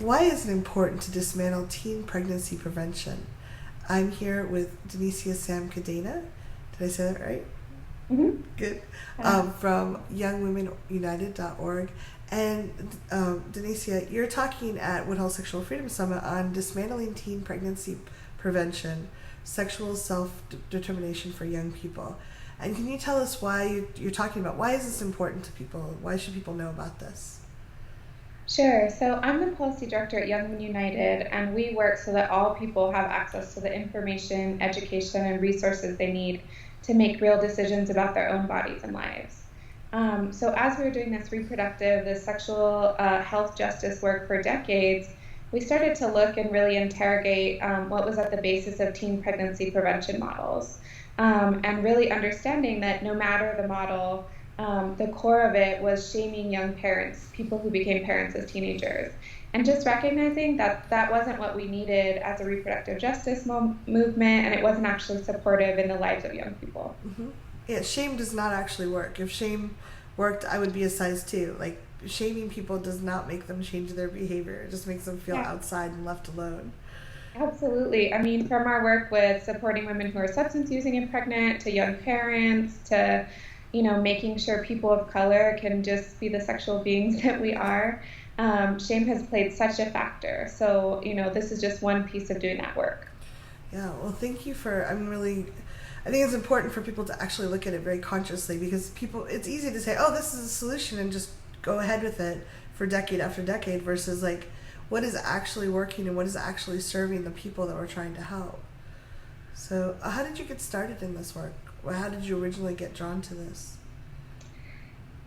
Why is it important to dismantle teen pregnancy prevention? I'm here with Denicia Cadena. Did I say that right? Mm-hmm. Good. From youngwomenunited.org. And Denicia, you're talking at Woodhull Sexual Freedom Summit on dismantling teen pregnancy prevention, sexual self-determination for young people. And can you tell us why you're talking about, why is this important to people? Why should people know about this? Sure. So I'm the policy director at Young Women United, and we work so that all people have access to the information, education, and resources they need to make real decisions about their own bodies and lives. So as we were doing this sexual health justice work for decades, we started to look and really interrogate what was at the basis of teen pregnancy prevention models, and really understanding that no matter the model, the core of it was shaming young parents, people who became parents as teenagers, and just recognizing that that wasn't what we needed as a reproductive justice movement, and it wasn't actually supportive in the lives of young people. Mm-hmm. Yeah, shame does not actually work. If shame worked, I would be a size 2. Like, shaming people does not make them change their behavior. It just makes them feel Yeah. outside and left alone. Absolutely. I mean, from our work with supporting women who are substance using and pregnant to young parents to, making sure people of color can just be the sexual beings that we are, shame has played such a factor. So, this is just one piece of doing that work. Yeah, well, thank you for, I think it's important for people to actually look at it very consciously, because it's easy to say, oh, this is a solution and just go ahead with it for decade after decade versus like, what is actually working and what is actually serving the people that we're trying to help. So how did you get started in this work? How did you originally get drawn to this?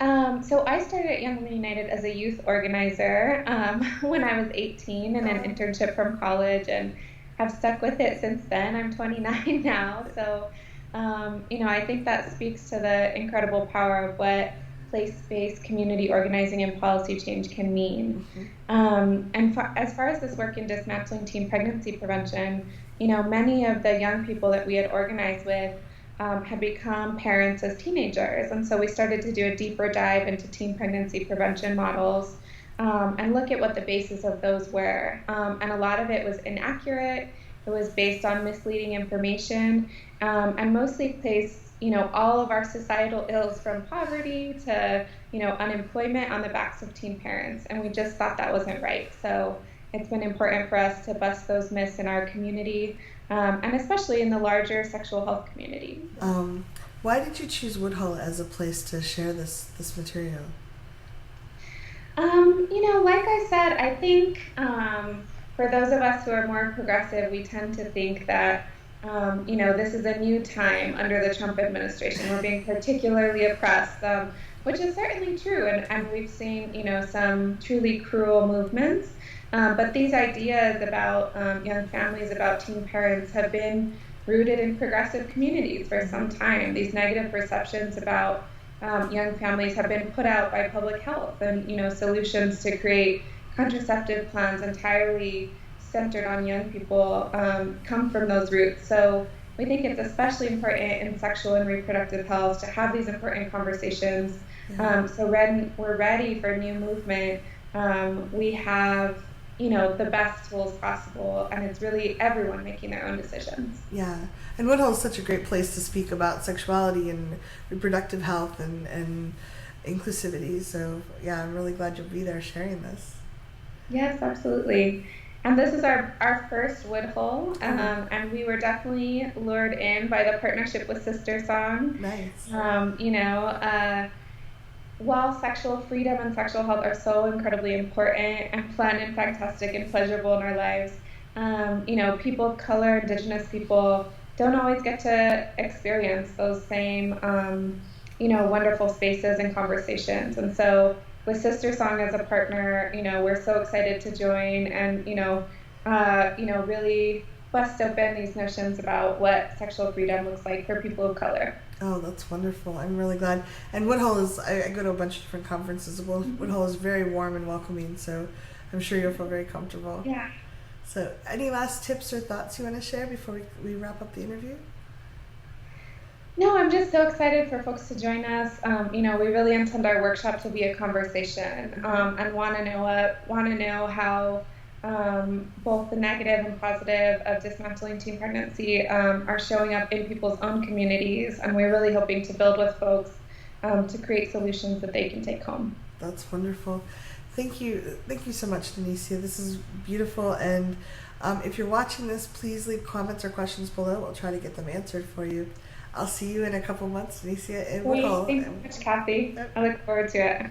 So I started at Young Women United as a youth organizer when I was 18 in an internship from college, and have stuck with it since then. I'm 29 now. So, I think that speaks to the incredible power of what place-based community organizing and policy change can mean. As far as this work in dismantling teen pregnancy prevention, many of the young people that we had organized with had become parents as teenagers. And so we started to do a deeper dive into teen pregnancy prevention models, and look at what the basis of those were. And a lot of it was inaccurate. It was based on misleading information, and mostly placed, all of our societal ills from poverty to, unemployment on the backs of teen parents. And we just thought that wasn't right. So it's been important for us to bust those myths in our community, and especially in the larger sexual health community. Why did you choose Woodhull as a place to share this material? Like I said, I think for those of us who are more progressive, we tend to think that, this is a new time under the Trump administration. We're being particularly oppressed, which is certainly true. And we've seen, some truly cruel movements. But these ideas about young families, about teen parents, have been rooted in progressive communities for some time. These negative perceptions about young families have been put out by public health, and solutions to create contraceptive plans entirely centered on young people come from those roots. So we think it's especially important in sexual and reproductive health to have these important conversations. So we're ready for a new movement. We have the best tools possible, and it's really everyone making their own decisions. Yeah, and Woodhull is such a great place to speak about sexuality and reproductive health and inclusivity. So yeah, I'm really glad you'll be there sharing this. Yes, absolutely. And this is our first Woodhull, and we were definitely lured in by the partnership with Sister Song. Nice. While sexual freedom and sexual health are so incredibly important and fun and fantastic and pleasurable in our lives, people of color, Indigenous people, don't always get to experience those same, wonderful spaces and conversations. And so with Sister Song as a partner, we're so excited to join and, really bust open these notions about what sexual freedom looks like for people of color. Oh, that's wonderful. I'm really glad. And Woodhull is, I go to a bunch of different conferences. Woodhull is very warm and welcoming, so I'm sure you'll feel very comfortable. Yeah. So any last tips or thoughts you want to share before we wrap up the interview? No, I'm just so excited for folks to join us. We really intend our workshop to be a conversation, and want to know how both the negative and positive of dismantling teen pregnancy are showing up in people's own communities, and we're really hoping to build with folks to create solutions that they can take home. That's wonderful. Thank you so much, Denicia. This is beautiful, and if you're watching this, please leave comments or questions below. We'll try to get them answered for you. I'll see you in a couple months, Denicia, in Woodhull. Thanks so much, Kathy. I look forward to it.